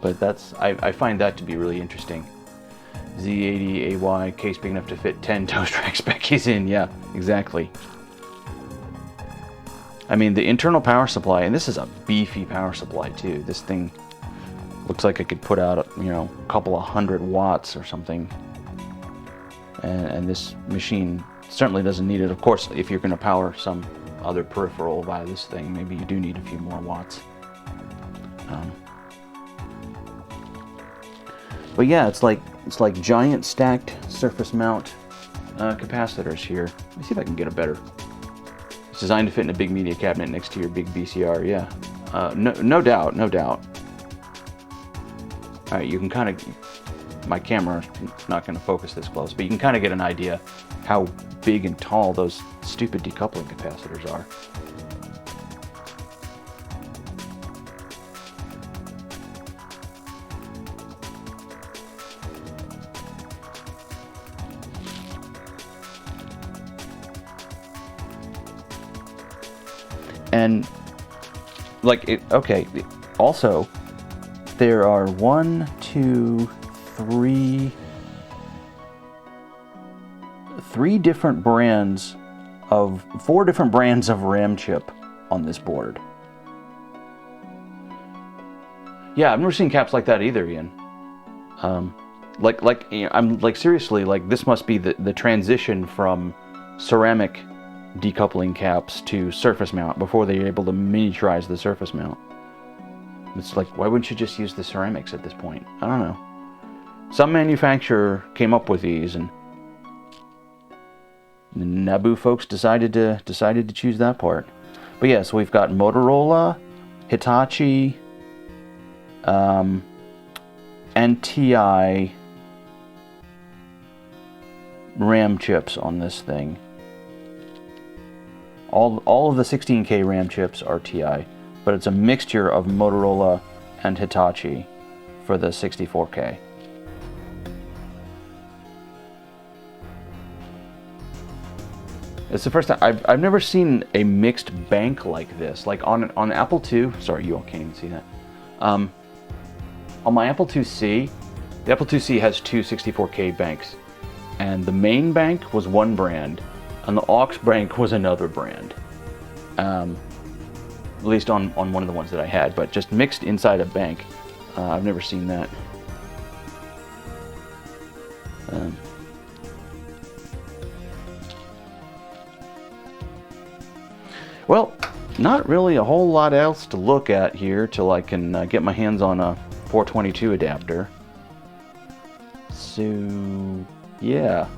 But I find that to be really interesting. Z80AY case big enough to fit 10 Toastrax Becky's in. Yeah, exactly. I mean, the internal power supply, and this is a beefy power supply too. This thing looks like it could put out, you know, a couple of 100 watts or something. And this machine certainly doesn't need it. Of course, if you're going to power some other peripheral via this thing, maybe you do need a few more watts. But yeah, it's like giant stacked surface mount capacitors here. Let me see if I can get a better. It's designed to fit in a big media cabinet next to your big VCR. Yeah, no doubt, no doubt. All right, you can kind of, my camera's not going to focus this close, but you can kind of get an idea how big and tall those stupid decoupling capacitors are. And like it, okay, also there are 4 different brands of RAM chip on this board. Yeah, I've never seen caps like that either, Ian. Like you know, I'm like seriously, like this must be the transition from ceramic decoupling caps to surface mount before they were able to miniaturize the surface mount. It's like, why wouldn't you just use the ceramics at this point? I don't know. Some manufacturer came up with these, and the Naboo folks decided to choose that part. But yeah, so we've got Motorola, Hitachi, and TI RAM chips on this thing. All of the 16K RAM chips are TI, but it's a mixture of Motorola and Hitachi for the 64K. It's the first time I've never seen a mixed bank like this. Like on Apple II, sorry, you all can't even see that. On my Apple IIc, the Apple IIc has two 64K banks, and the main bank was one brand, and the aux bank was another brand. At least on one of the ones that I had, but just mixed inside a bank. I've never seen that. Well, not really a whole lot else to look at here till I can get my hands on a 422 adapter. So, yeah,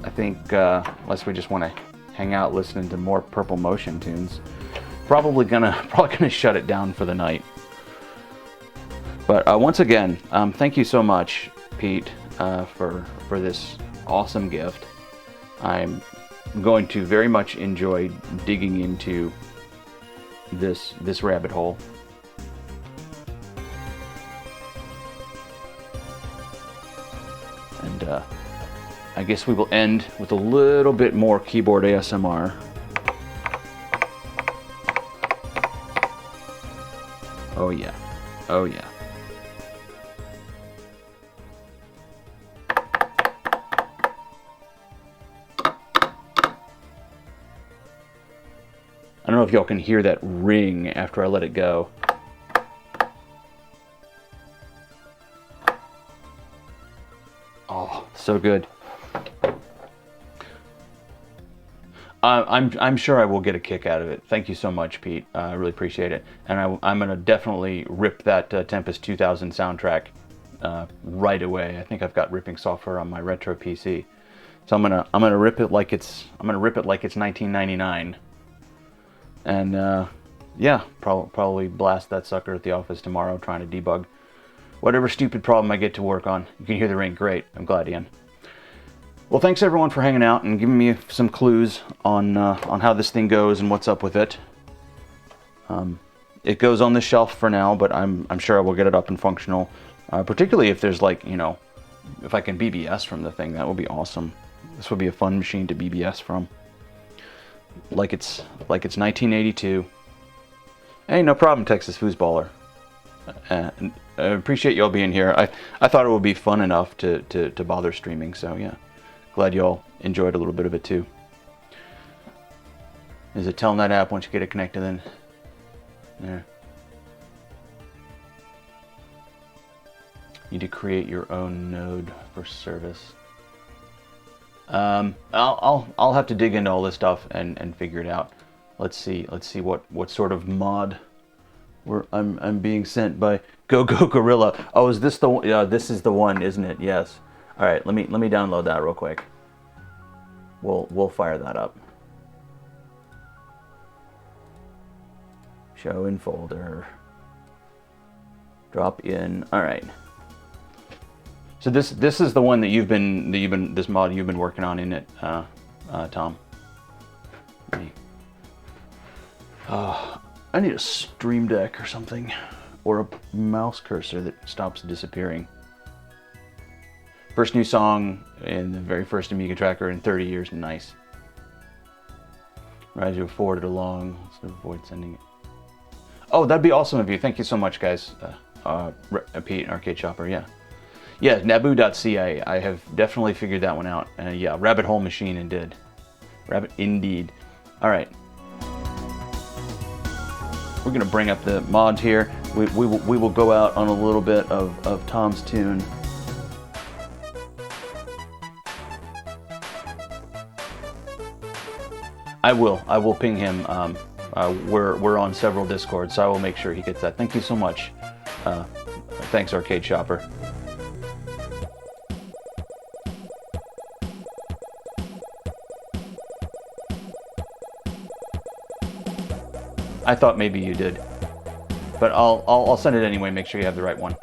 I think unless we just want to hang out listening to more Purple Motion tunes, probably gonna shut it down for the night. But once again, thank you so much, Pete, for this awesome gift. I'm going to very much enjoy digging into this rabbit hole. And I guess we will end with a little bit more keyboard ASMR. Oh yeah, oh yeah. I don't know if y'all can hear that ring after I let it go. Oh, so good. I'm sure I will get a kick out of it. Thank you so much, Pete. I really appreciate it. And I'm going to definitely rip that Tempest 2000 soundtrack right away. I think I've got ripping software on my retro PC, so I'm gonna rip it like it's 1999. And yeah, probably blast that sucker at the office tomorrow, trying to debug whatever stupid problem I get to work on. You can hear the ring. Great. I'm glad, Ian. Well, thanks everyone for hanging out and giving me some clues on how this thing goes and what's up with it. it goes on the shelf for now, but I'm sure I will get it up and functional. Particularly if there's like, you know, if I can BBS from the thing, that would be awesome. This would be a fun machine to BBS from. Like it's 1982. Hey, no problem, Texas Foosballer. I appreciate y'all being here. I thought it would be fun enough to bother streaming, so yeah. Glad y'all enjoyed a little bit of it too. Is it Telnet app once you get it connected then? Yeah. Need to create your own node for service. I'll have to dig into all this stuff and figure it out. Let's see what sort of mod I'm being sent by Go Gorilla. Oh, is this the one? This is the one, isn't it? Yes. All right, let me download that real quick. We'll fire that up. Show in folder. Drop in. All right. So this is the one that you've been this mod you've been working on, isn't it, Tom? I need a stream deck or something, or a mouse cursor that stops disappearing. First new song in the very first Amiga tracker in 30 years. Nice. Right, you forward it along. Let's avoid sending it. Oh, that'd be awesome of you. Thank you so much, guys. Pete, Arcade Shopper, yeah. Yeah, Naboo.ca. I have definitely figured that one out. Yeah, Rabbit Hole Machine indeed. Rabbit indeed. All right. We're gonna bring up the mod here. We will go out on a little bit of Tom's tune. I will ping him. We're on several Discords, so I will make sure he gets that. Thank you so much. Thanks, Arcade Shopper. I thought maybe you did, but I'll send it anyway. Make sure you have the right one.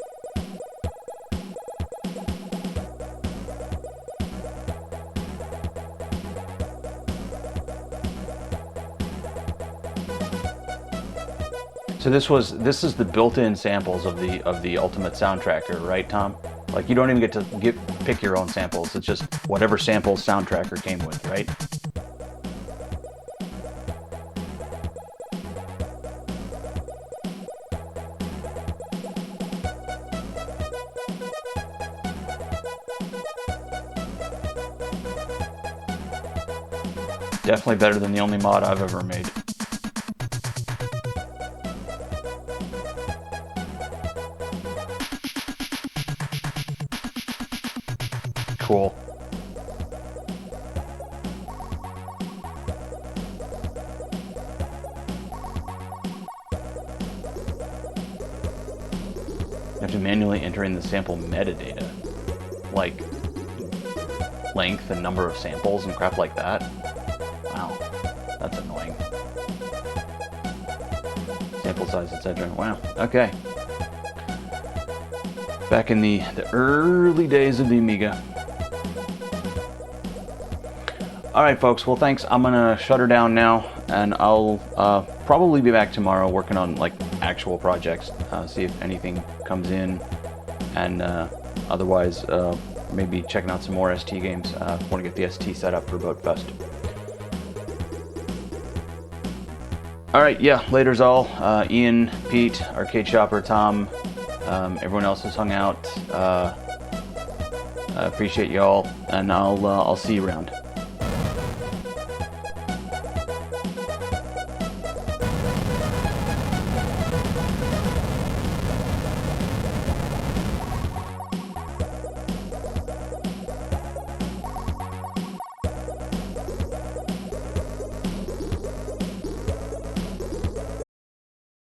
So this is the built-in samples of the Ultimate Soundtracker, right, Tom? Like you don't even get to pick your own samples. It's just whatever samples Soundtracker came with, right? Definitely better than the only mod I've ever made. Cool. You have to manually enter in the sample metadata, like length and number of samples and crap like that. Wow, that's annoying. Sample size, etc. Wow, okay. Back in the early days of the Amiga. Alright folks, well thanks. I'm gonna shut her down now, and I'll probably be back tomorrow working on like actual projects, see if anything comes in, and otherwise maybe checking out some more ST games. Want to get the ST set up for Boat Fest. Alright, yeah, later's all. Ian, Pete, Arcade Shopper, Tom, everyone else has hung out. I appreciate y'all, and I'll see you around.